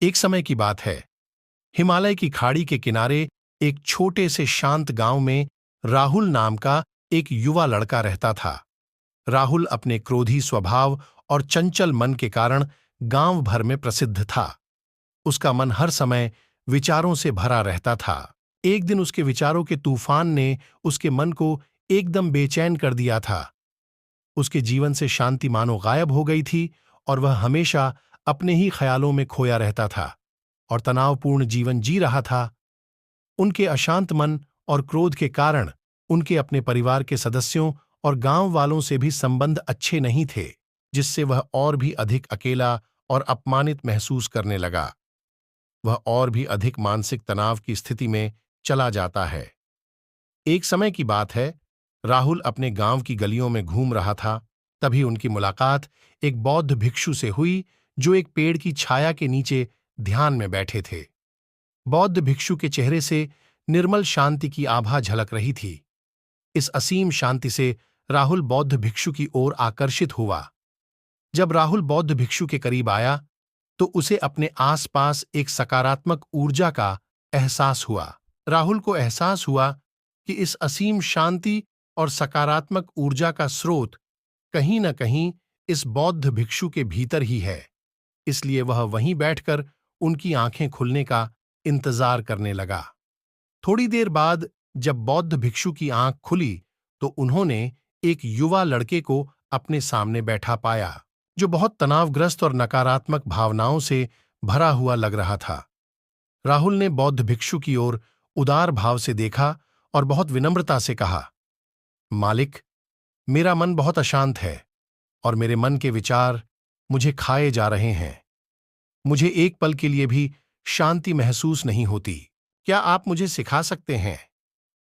एक समय की बात है। हिमालय की खाड़ी के किनारे एक छोटे से शांत गांव में राहुल नाम का एक युवा लड़का रहता था। राहुल अपने क्रोधी स्वभाव और चंचल मन के कारण गांव भर में प्रसिद्ध था। उसका मन हर समय विचारों से भरा रहता था। एक दिन उसके विचारों के तूफान ने उसके मन को एकदम बेचैन कर दिया था। उसके जीवन से शांति मानो गायब हो गई थी और वह हमेशा अपने ही ख्यालों में खोया रहता था और तनावपूर्ण जीवन जी रहा था। उनके अशांत मन और क्रोध के कारण उनके अपने परिवार के सदस्यों और गांव वालों से भी संबंध अच्छे नहीं थे, जिससे वह और भी अधिक अकेला और अपमानित महसूस करने लगा। वह और भी अधिक मानसिक तनाव की स्थिति में चला जाता है। एक समय की बात है, राहुल अपने गांव की गलियों में घूम रहा था। तभी उनकी मुलाकात एक बौद्ध भिक्षु से हुई, जो एक पेड़ की छाया के नीचे ध्यान में बैठे थे। बौद्ध भिक्षु के चेहरे से निर्मल शांति की आभा झलक रही थी। इस असीम शांति से राहुल बौद्ध भिक्षु की ओर आकर्षित हुआ। जब राहुल बौद्ध भिक्षु के करीब आया, तो उसे अपने आसपास एक सकारात्मक ऊर्जा का एहसास हुआ। राहुल को एहसास हुआ कि इस असीम शांति और सकारात्मक ऊर्जा का स्रोत कहीं न कहीं इस बौद्ध भिक्षु के भीतर ही है। इसलिए वह वहीं बैठकर उनकी आंखें खुलने का इंतजार करने लगा। थोड़ी देर बाद जब बौद्ध भिक्षु की आंख खुली, तो उन्होंने एक युवा लड़के को अपने सामने बैठा पाया, जो बहुत तनावग्रस्त और नकारात्मक भावनाओं से भरा हुआ लग रहा था। राहुल ने बौद्ध भिक्षु की ओर उदार भाव से देखा और बहुत विनम्रता से कहा, मालिक, मेरा मन बहुत अशांत है और मेरे मन के विचार मुझे खाए जा रहे हैं। मुझे एक पल के लिए भी शांति महसूस नहीं होती। क्या आप मुझे सिखा सकते हैं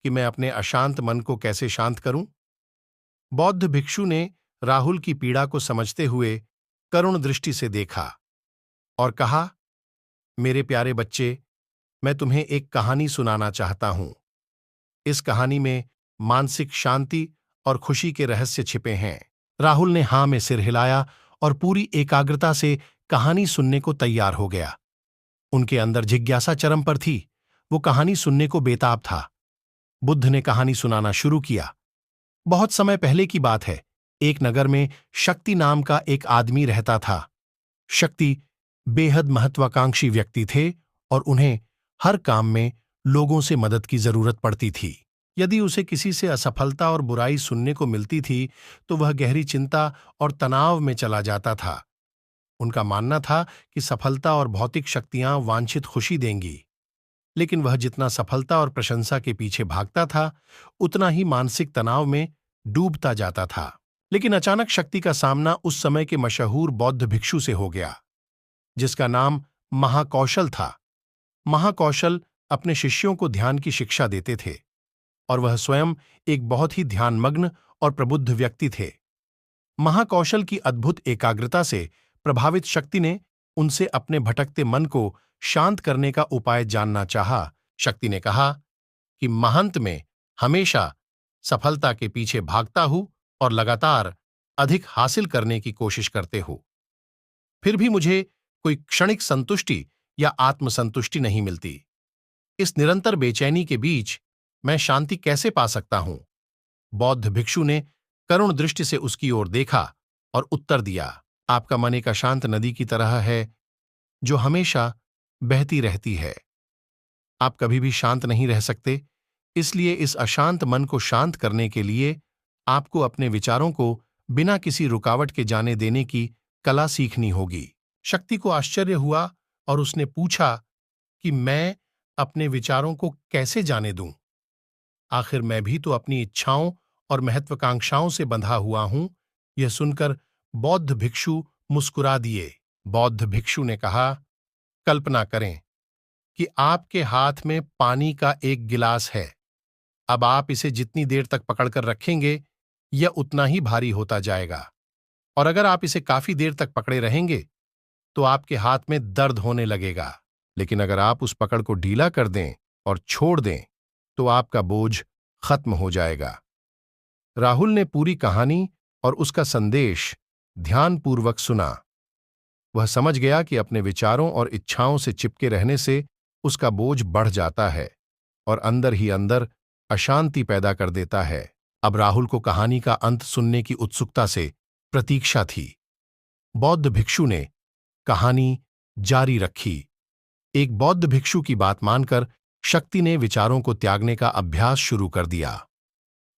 कि मैं अपने अशांत मन को कैसे शांत करूं? बौद्ध भिक्षु ने राहुल की पीड़ा को समझते हुए करुण दृष्टि से देखा और कहा, मेरे प्यारे बच्चे, मैं तुम्हें एक कहानी सुनाना चाहता हूं। इस कहानी में मानसिक शांति और खुशी के रहस्य छिपे हैं। राहुल ने हां में सिर हिलाया और पूरी एकाग्रता से कहानी सुनने को तैयार हो गया। उनके अंदर जिज्ञासा चरम पर थी। वो कहानी सुनने को बेताब था। बुद्ध ने कहानी सुनाना शुरू किया। बहुत समय पहले की बात है। एक नगर में शक्ति नाम का एक आदमी रहता था। शक्ति बेहद महत्वाकांक्षी व्यक्ति थे और उन्हें हर काम में लोगों से मदद की जरूरत पड़ती थी। यदि उसे किसी से असफलता और बुराई सुनने को मिलती थी, तो वह गहरी चिंता और तनाव में चला जाता था। उनका मानना था कि सफलता और भौतिक शक्तियां वांछित खुशी देंगी, लेकिन वह जितना सफलता और प्रशंसा के पीछे भागता था, उतना ही मानसिक तनाव में डूबता जाता था। लेकिन अचानक शक्ति का सामना उस समय के मशहूर बौद्ध भिक्षु से हो गया, जिसका नाम महाकौशल था। महाकौशल अपने शिष्यों को ध्यान की शिक्षा देते थे और वह स्वयं एक बहुत ही ध्यानमग्न और प्रबुद्ध व्यक्ति थे। महाकौशल की अद्भुत एकाग्रता से प्रभावित शक्ति ने उनसे अपने भटकते मन को शांत करने का उपाय जानना चाहा। शक्ति ने कहा कि महंत में हमेशा सफलता के पीछे भागता हूं और लगातार अधिक हासिल करने की कोशिश करते हो, फिर भी मुझे कोई क्षणिक संतुष्टि या आत्मसंतुष्टि नहीं मिलती। इस निरंतर बेचैनी के बीच मैं शांति कैसे पा सकता हूं? बौद्ध भिक्षु ने करुण दृष्टि से उसकी ओर देखा और उत्तर दिया, आपका मन एक अशांत नदी की तरह है, जो हमेशा बहती रहती है। आप कभी भी शांत नहीं रह सकते। इसलिए इस अशांत मन को शांत करने के लिए आपको अपने विचारों को बिना किसी रुकावट के जाने देने की कला सीखनी होगी। शक्ति को आश्चर्य हुआ और उसने पूछा कि मैं अपने विचारों को कैसे जाने दूं? आखिर मैं भी तो अपनी इच्छाओं और महत्वाकांक्षाओं से बंधा हुआ हूं। यह सुनकर बौद्ध भिक्षु मुस्कुरा दिए। बौद्ध भिक्षु ने कहा, कल्पना करें कि आपके हाथ में पानी का एक गिलास है। अब आप इसे जितनी देर तक पकड़कर रखेंगे, यह उतना ही भारी होता जाएगा, और अगर आप इसे काफी देर तक पकड़े रहेंगे, तो आपके हाथ में दर्द होने लगेगा। लेकिन अगर आप उस पकड़ को ढीला कर दें और छोड़ दें, तो आपका बोझ खत्म हो जाएगा। राहुल ने पूरी कहानी और उसका संदेश ध्यानपूर्वक सुना। वह समझ गया कि अपने विचारों और इच्छाओं से चिपके रहने से उसका बोझ बढ़ जाता है और अंदर ही अंदर अशांति पैदा कर देता है। अब राहुल को कहानी का अंत सुनने की उत्सुकता से प्रतीक्षा थी। बौद्ध भिक्षु ने कहानी जारी रखी। एक बौद्ध भिक्षु की बात मानकर शक्ति ने विचारों को त्यागने का अभ्यास शुरू कर दिया।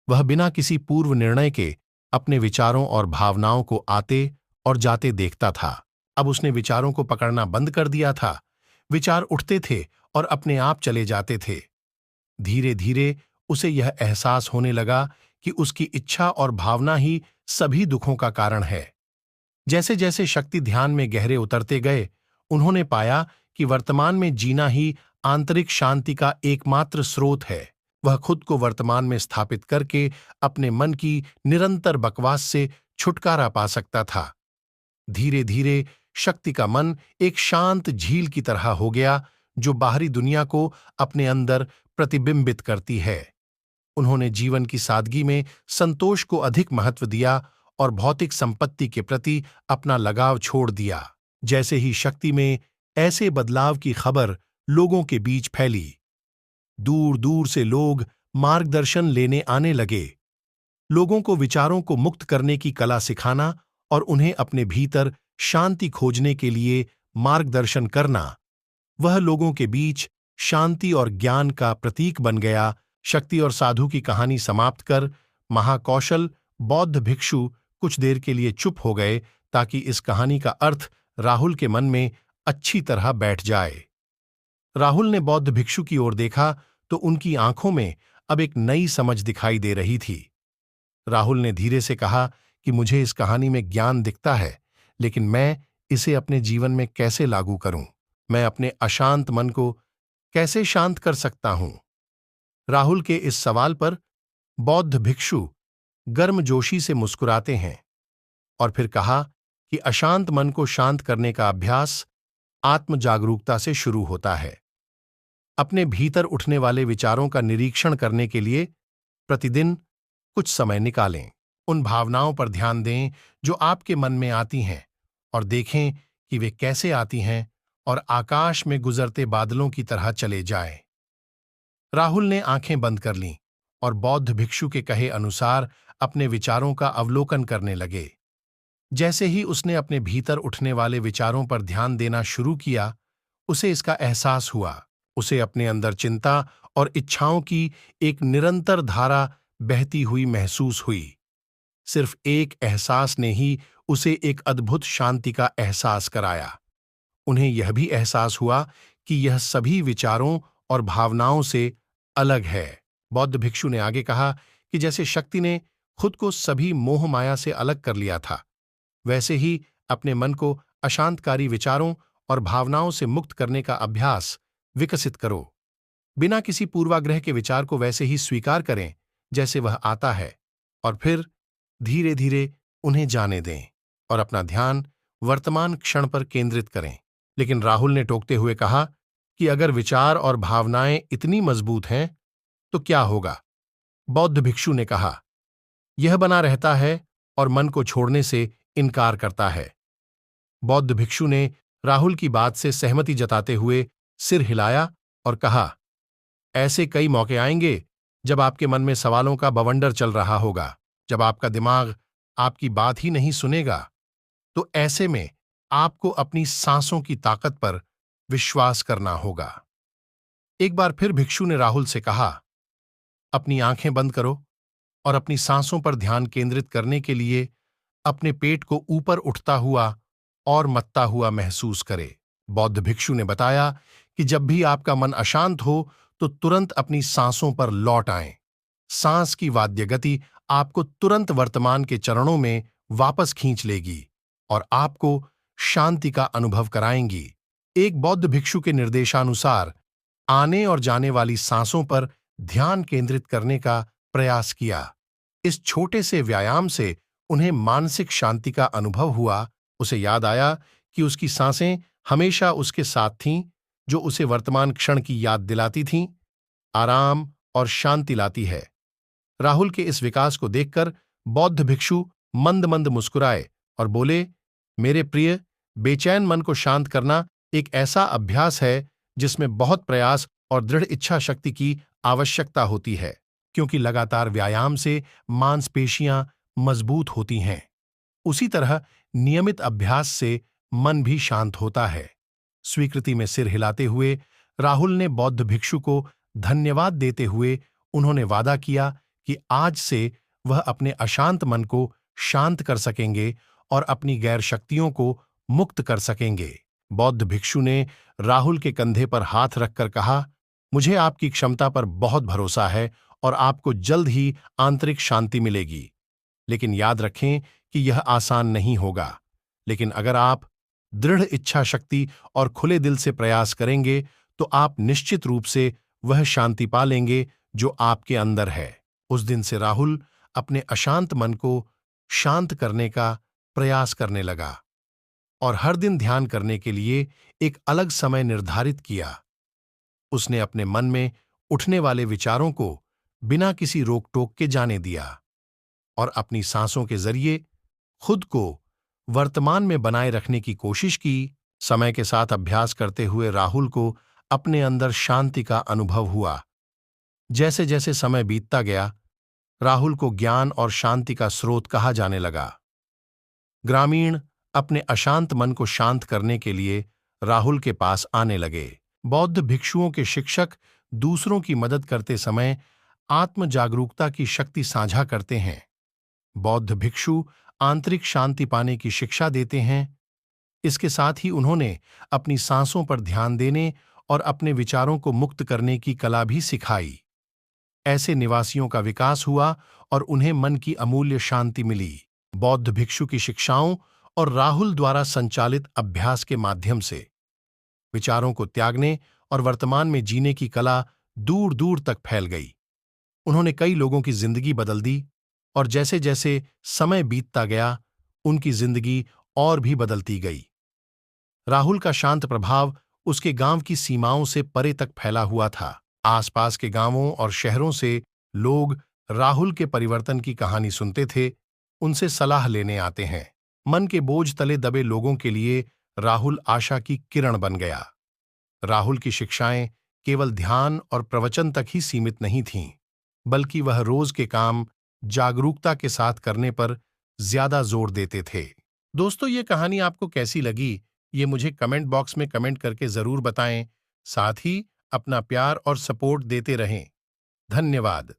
वह बिना किसी पूर्व निर्णय के अपने विचारों और भावनाओं को आते और जाते देखता था। अब उसने विचारों को पकड़ना बंद कर दिया था। विचार उठते थे और अपने आप चले जाते थे। धीरे धीरे उसे यह एहसास होने लगा कि उसकी इच्छा और भावना ही सभी दुखों का कारण है। जैसे जैसे शक्ति ध्यान में गहरे उतरते गए, उन्होंने पाया कि वर्तमान में जीना ही आंतरिक शांति का एकमात्र स्रोत है। वह खुद को वर्तमान में स्थापित करके अपने मन की निरंतर बकवास से छुटकारा पा सकता था। धीरे धीरे शक्ति का मन एक शांत झील की तरह हो गया, जो बाहरी दुनिया को अपने अंदर प्रतिबिंबित करती है। उन्होंने जीवन की सादगी में संतोष को अधिक महत्व दिया और भौतिक संपत्ति के प्रति अपना लगाव छोड़ दिया। जैसे ही शक्ति में ऐसे बदलाव की खबर लोगों के बीच फैली, दूर दूर से लोग मार्गदर्शन लेने आने लगे। लोगों को विचारों को मुक्त करने की कला सिखाना और उन्हें अपने भीतर शांति खोजने के लिए मार्गदर्शन करना, वह लोगों के बीच शांति और ज्ञान का प्रतीक बन गया। शक्ति और साधु की कहानी समाप्त कर महाकौशल बौद्ध भिक्षु कुछ देर के लिए चुप हो गए, ताकि इस कहानी का अर्थ राहुल के मन में अच्छी तरह बैठ जाए। राहुल ने बौद्ध भिक्षु की ओर देखा तो उनकी आंखों में अब एक नई समझ दिखाई दे रही थी। राहुल ने धीरे से कहा कि मुझे इस कहानी में ज्ञान दिखता है, लेकिन मैं इसे अपने जीवन में कैसे लागू करूं? मैं अपने अशांत मन को कैसे शांत कर सकता हूं? राहुल के इस सवाल पर बौद्ध भिक्षु गर्मजोशी से मुस्कुराते हैं और फिर कहा कि अशांत मन को शांत करने का अभ्यास आत्म जागरूकता से शुरू होता है। अपने भीतर उठने वाले विचारों का निरीक्षण करने के लिए प्रतिदिन कुछ समय निकालें। उन भावनाओं पर ध्यान दें जो आपके मन में आती हैं और देखें कि वे कैसे आती हैं और आकाश में गुजरते बादलों की तरह चले जाएं। राहुल ने आंखें बंद कर लीं और बौद्ध भिक्षु के कहे अनुसार अपने विचारों का अवलोकन करने लगे। जैसे ही उसने अपने भीतर उठने वाले विचारों पर ध्यान देना शुरू किया, उसे इसका एहसास हुआ। उसे अपने अंदर चिंता और इच्छाओं की एक निरंतर धारा बहती हुई महसूस हुई। सिर्फ एक एहसास ने ही उसे एक अद्भुत शांति का एहसास कराया। उन्हें यह भी एहसास हुआ कि यह सभी विचारों और भावनाओं से अलग है। बौद्ध भिक्षु ने आगे कहा कि जैसे शक्ति ने खुद को सभी मोह माया से अलग कर लिया था, वैसे ही अपने मन को अशांतकारी विचारों और भावनाओं से मुक्त करने का अभ्यास विकसित करो। बिना किसी पूर्वाग्रह के विचार को वैसे ही स्वीकार करें जैसे वह आता है, और फिर धीरे धीरे उन्हें जाने दें और अपना ध्यान वर्तमान क्षण पर केंद्रित करें। लेकिन राहुल ने टोकते हुए कहा कि अगर विचार और भावनाएं इतनी मजबूत हैं तो क्या होगा? बौद्ध भिक्षु ने कहा, यह बना रहता है और मन को छोड़ने से इनकार करता है। बौद्ध भिक्षु ने राहुल की बात से सहमति जताते हुए सिर हिलाया और कहा, ऐसे कई मौके आएंगे जब आपके मन में सवालों का बवंडर चल रहा होगा, जब आपका दिमाग आपकी बात ही नहीं सुनेगा। तो ऐसे में आपको अपनी सांसों की ताकत पर विश्वास करना होगा। एक बार फिर भिक्षु ने राहुल से कहा, अपनी आंखें बंद करो और अपनी सांसों पर ध्यान केंद्रित करने के लिए अपने पेट को ऊपर उठता हुआ और मत्ता हुआ महसूस करे। बौद्ध भिक्षु ने बताया कि जब भी आपका मन अशांत हो तो तुरंत अपनी सांसों पर लौट आएं। सांस की वाद्य गति आपको तुरंत वर्तमान के चरणों में वापस खींच लेगी और आपको शांति का अनुभव कराएंगी। एक बौद्ध भिक्षु के निर्देशानुसार आने और जाने वाली सांसों पर ध्यान केंद्रित करने का प्रयास किया। इस छोटे से व्यायाम से उन्हें मानसिक शांति का अनुभव हुआ। उसे याद आया कि उसकी सांसें हमेशा उसके साथ थीं, जो उसे वर्तमान क्षण की याद दिलाती थीं, आराम और शांति लाती है। राहुल के इस विकास को देखकर बौद्ध भिक्षु मंद मंद मुस्कुराए और बोले, मेरे प्रिय, बेचैन मन को शांत करना एक ऐसा अभ्यास है जिसमें बहुत प्रयास और दृढ़ इच्छा शक्ति की आवश्यकता होती है, क्योंकि लगातार व्यायाम से मांसपेशियां मजबूत होती हैं। उसी तरह नियमित अभ्यास से मन भी शांत होता है। स्वीकृति में सिर हिलाते हुए राहुल ने बौद्ध भिक्षु को धन्यवाद देते हुए उन्होंने वादा किया कि आज से वह अपने अशांत मन को शांत कर सकेंगे और अपनी गैर शक्तियों को मुक्त कर सकेंगे। बौद्ध भिक्षु ने राहुल के कंधे पर हाथ रखकर कहा, मुझे आपकी क्षमता पर बहुत भरोसा है और आपको जल्द ही आंतरिक शांति मिलेगी। लेकिन याद रखें कि यह आसान नहीं होगा। लेकिन अगर आप दृढ़ इच्छा शक्ति और खुले दिल से प्रयास करेंगे तो आप निश्चित रूप से वह शांति पा लेंगे जो आपके अंदर है। उस दिन से राहुल अपने अशांत मन को शांत करने का प्रयास करने लगा और हर दिन ध्यान करने के लिए एक अलग समय निर्धारित किया। उसने अपने मन में उठने वाले विचारों को बिना किसी रोक टोक के जाने दिया और अपनी सांसों के जरिए खुद को वर्तमान में बनाए रखने की कोशिश की। समय के साथ अभ्यास करते हुए राहुल को अपने अंदर शांति का अनुभव हुआ। जैसे जैसे समय बीतता गया, राहुल को ज्ञान और शांति का स्रोत कहा जाने लगा। ग्रामीण अपने अशांत मन को शांत करने के लिए राहुल के पास आने लगे। बौद्ध भिक्षुओं के शिक्षक दूसरों की मदद करते समय आत्म जागरूकता की शक्ति साझा करते हैं। बौद्ध भिक्षु आंतरिक शांति पाने की शिक्षा देते हैं। इसके साथ ही उन्होंने अपनी सांसों पर ध्यान देने और अपने विचारों को मुक्त करने की कला भी सिखाई। ऐसे निवासियों का विकास हुआ और उन्हें मन की अमूल्य शांति मिली। बौद्ध भिक्षु की शिक्षाओं और राहुल द्वारा संचालित अभ्यास के माध्यम से विचारों को त्यागने और वर्तमान में जीने की कला दूर दूर तक फैल गई। उन्होंने कई लोगों की जिंदगी बदल दी और जैसे जैसे समय बीतता गया, उनकी जिंदगी और भी बदलती गई। राहुल का शांत प्रभाव उसके गांव की सीमाओं से परे तक फैला हुआ था। आसपास के गांवों और शहरों से लोग राहुल के परिवर्तन की कहानी सुनते थे, उनसे सलाह लेने आते हैं। मन के बोझ तले दबे लोगों के लिए राहुल आशा की किरण बन गया। राहुल की शिक्षाएं केवल ध्यान और प्रवचन तक ही सीमित नहीं थीं, बल्कि वह रोज के काम जागरूकता के साथ करने पर ज्यादा जोर देते थे। दोस्तों, ये कहानी आपको कैसी लगी, ये मुझे कमेंट बॉक्स में कमेंट करके जरूर बताएं। साथ ही अपना प्यार और सपोर्ट देते रहें। धन्यवाद।